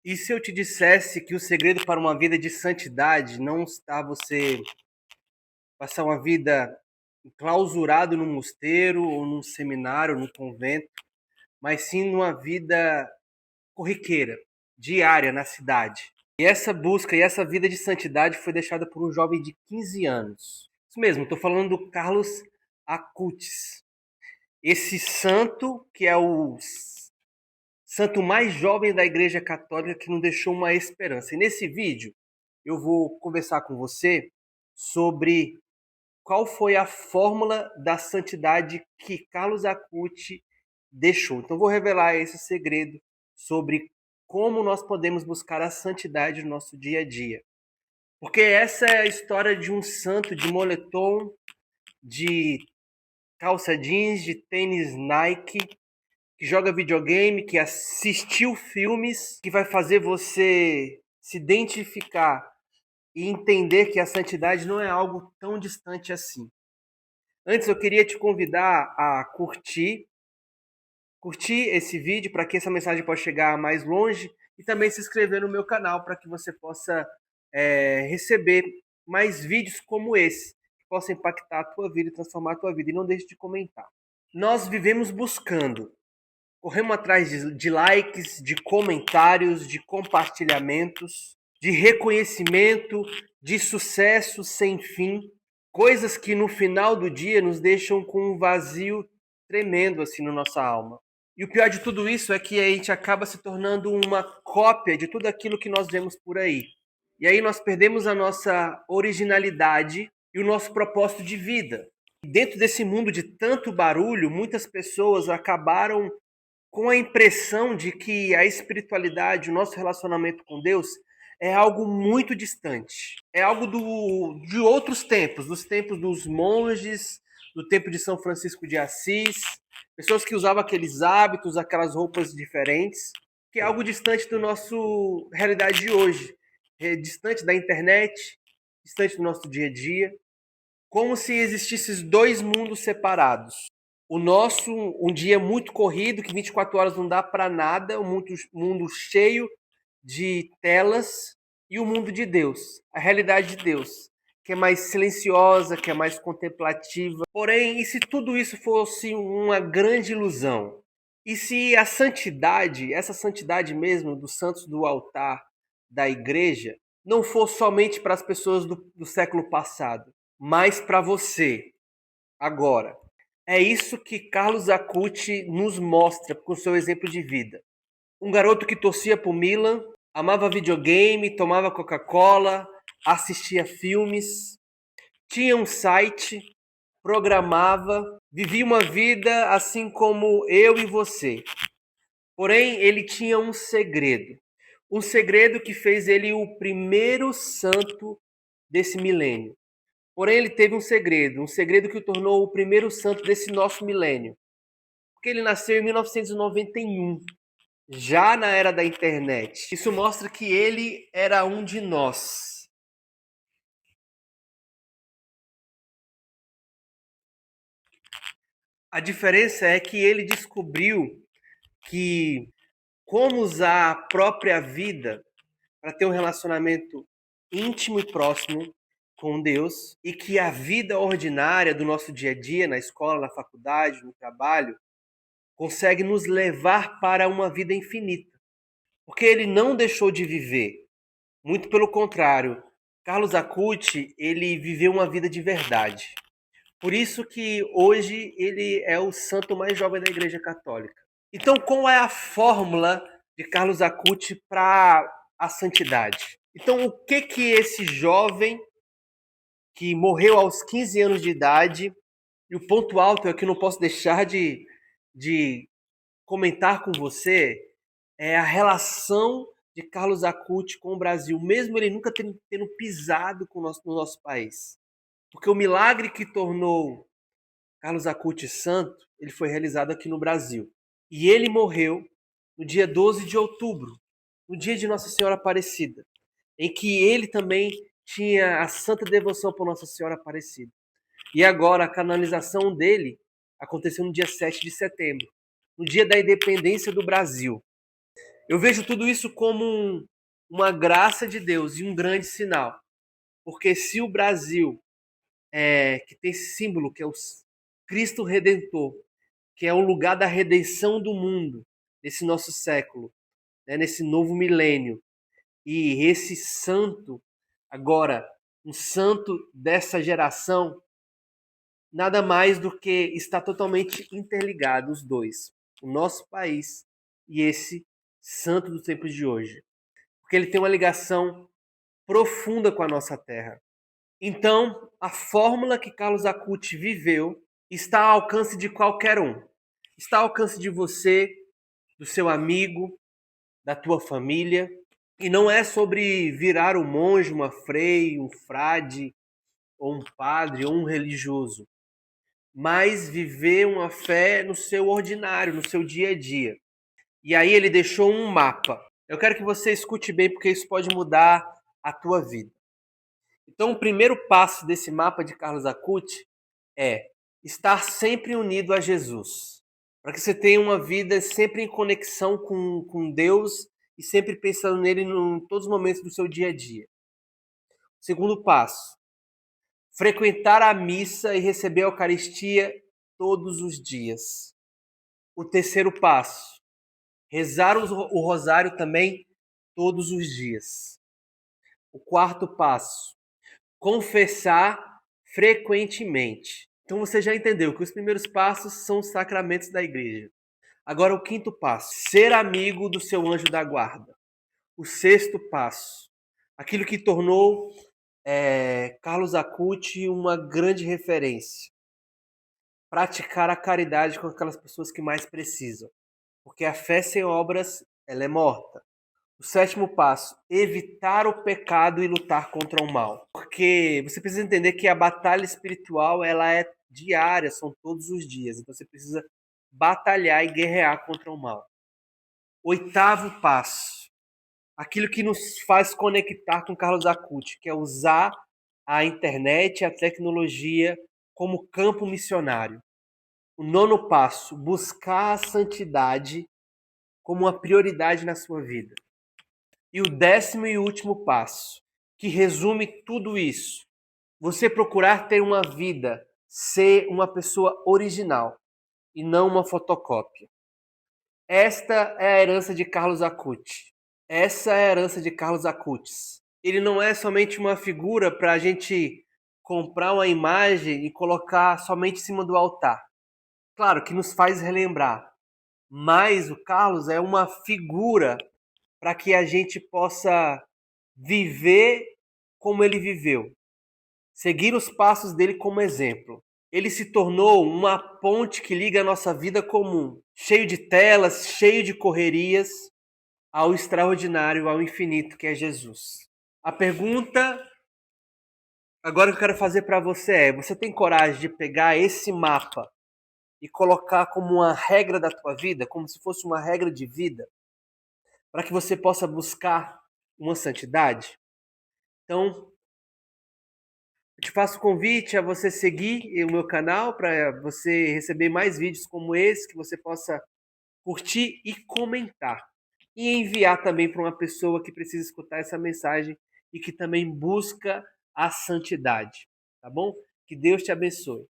E se eu te dissesse que o segredo para uma vida de santidade não está você passar uma vida clausurado num mosteiro, ou num seminário, ou num convento, mas sim numa vida corriqueira, diária na cidade. E essa busca e essa vida de santidade foi deixada por um jovem de 15 anos. Isso mesmo, estou falando do Carlos Acutis. Esse santo que é o santo mais jovem da Igreja Católica, que nos deixou uma esperança. E nesse vídeo eu vou conversar com você sobre qual foi a fórmula da santidade que Carlos Acutis deixou. Então vou revelar esse segredo sobre como nós podemos buscar a santidade no nosso dia a dia. Porque essa é a história de um santo de moletom, de calça jeans, de tênis Nike, que joga videogame, que assistiu filmes, que vai fazer você se identificar e entender que a santidade não é algo tão distante assim. Antes eu queria te convidar a curtir esse vídeo para que essa mensagem possa chegar mais longe e também se inscrever no meu canal para que você possa receber mais vídeos como esse, que possam impactar a tua vida e transformar a tua vida. E não deixe de comentar. Nós vivemos buscando, corremos atrás de likes, de comentários, de compartilhamentos, de reconhecimento, de sucesso sem fim, coisas que no final do dia nos deixam com um vazio tremendo assim na nossa alma. E o pior de tudo isso é que a gente acaba se tornando uma cópia de tudo aquilo que nós vemos por aí. E aí nós perdemos a nossa originalidade e o nosso propósito de vida. E dentro desse mundo de tanto barulho, muitas pessoas acabaram com a impressão de que a espiritualidade, o nosso relacionamento com Deus, é algo muito distante. É algo de outros tempos, dos tempos dos monges, do tempo de São Francisco de Assis, pessoas que usavam aqueles hábitos, aquelas roupas diferentes, que é algo distante da nossa realidade de hoje, é distante da internet, distante do nosso dia a dia, como se existissem dois mundos separados. O nosso, um dia muito corrido, que 24 horas não dá para nada, um mundo cheio de telas, e o mundo de Deus, a realidade de Deus, que é mais silenciosa, que é mais contemplativa. Porém, e se tudo isso fosse uma grande ilusão? E se a santidade, essa santidade mesmo dos santos do altar da igreja, não for somente para as pessoas do século passado, mas para você, agora? É isso que Carlos Acutis nos mostra com seu exemplo de vida. Um garoto que torcia para o Milan, amava videogame, tomava Coca-Cola, assistia filmes, tinha um site, programava, vivia uma vida assim como eu e você. Porém, ele tinha um segredo que fez ele o primeiro santo desse milênio. Porém, ele teve um segredo que o tornou o primeiro santo desse nosso milênio. Porque ele nasceu em 1991, já na era da internet. Isso mostra que ele era um de nós. A diferença é que ele descobriu que como usar a própria vida para ter um relacionamento íntimo e próximo com Deus, e que a vida ordinária do nosso dia a dia, na escola, na faculdade, no trabalho, consegue nos levar para uma vida infinita. Porque ele não deixou de viver. Muito pelo contrário. Carlos Acutis, ele viveu uma vida de verdade. Por isso que hoje ele é o santo mais jovem da Igreja Católica. Então, qual é a fórmula de Carlos Acutis para a santidade? Então, o que que esse jovem que morreu aos 15 anos de idade, e o ponto alto é que eu não posso deixar de comentar com você, é a relação de Carlos Acutis com o Brasil, mesmo ele nunca tendo pisado no nosso país. Porque o milagre que tornou Carlos Acutis santo, ele foi realizado aqui no Brasil. E ele morreu no dia 12 de outubro, no dia de Nossa Senhora Aparecida, em que ele também tinha a santa devoção por Nossa Senhora Aparecida. E agora a canonização dele aconteceu no dia 7 de setembro, no dia da independência do Brasil. Eu vejo tudo isso como uma graça de Deus e um grande sinal. Porque se o Brasil, que tem esse símbolo, que é o Cristo Redentor, que é o lugar da redenção do mundo, nesse nosso século, né, nesse novo milênio, e esse santo, agora, um santo dessa geração, nada mais do que está totalmente interligado os dois, o nosso país e esse santo dos tempos de hoje, porque ele tem uma ligação profunda com a nossa terra. Então, a fórmula que Carlos Acuti viveu está ao alcance de qualquer um. Está ao alcance de você, do seu amigo, da tua família. E não é sobre virar um monge, uma freira, um frade, ou um padre, ou um religioso, mas viver uma fé no seu ordinário, no seu dia a dia. E aí ele deixou um mapa. Eu quero que você escute bem, porque isso pode mudar a tua vida. Então, o primeiro passo desse mapa de Carlos Acuti é estar sempre unido a Jesus, para que você tenha uma vida sempre em conexão com Deus e sempre pensando nele em todos os momentos do seu dia a dia. Segundo passo, frequentar a missa e receber a Eucaristia todos os dias. O terceiro passo, rezar o rosário também todos os dias. O quarto passo, confessar frequentemente. Então você já entendeu que os primeiros passos são os sacramentos da igreja. Agora o quinto passo, ser amigo do seu anjo da guarda. O sexto passo, aquilo que tornou Carlos Acuti uma grande referência. Praticar a caridade com aquelas pessoas que mais precisam. Porque a fé sem obras, ela é morta. O sétimo passo, evitar o pecado e lutar contra o mal. Porque você precisa entender que a batalha espiritual, ela é diária, são todos os dias. Então você precisa batalhar e guerrear contra o mal. Oitavo passo, aquilo que nos faz conectar com Carlos Acuti, que é usar a internet e a tecnologia como campo missionário. O nono passo, buscar a santidade como uma prioridade na sua vida. E o décimo e último passo, que resume tudo isso, você procurar ter uma vida, ser uma pessoa original e não uma fotocópia. Esta é a herança de Carlos Acuti. Essa é a herança de Carlos Acutis. Ele não é somente uma figura para a gente comprar uma imagem e colocar somente em cima do altar. Claro que nos faz relembrar, mas o Carlos é uma figura para que a gente possa viver como ele viveu, seguir os passos dele como exemplo. Ele se tornou uma ponte que liga a nossa vida comum, cheio de telas, cheio de correrias, ao extraordinário, ao infinito que é Jesus. A pergunta agora que eu quero fazer para você é: você tem coragem de pegar esse mapa e colocar como uma regra da tua vida, como se fosse uma regra de vida, para que você possa buscar uma santidade? Então, eu te faço o convite a você seguir o meu canal para você receber mais vídeos como esse, que você possa curtir e comentar. E enviar também para uma pessoa que precisa escutar essa mensagem e que também busca a santidade. Tá bom? Que Deus te abençoe.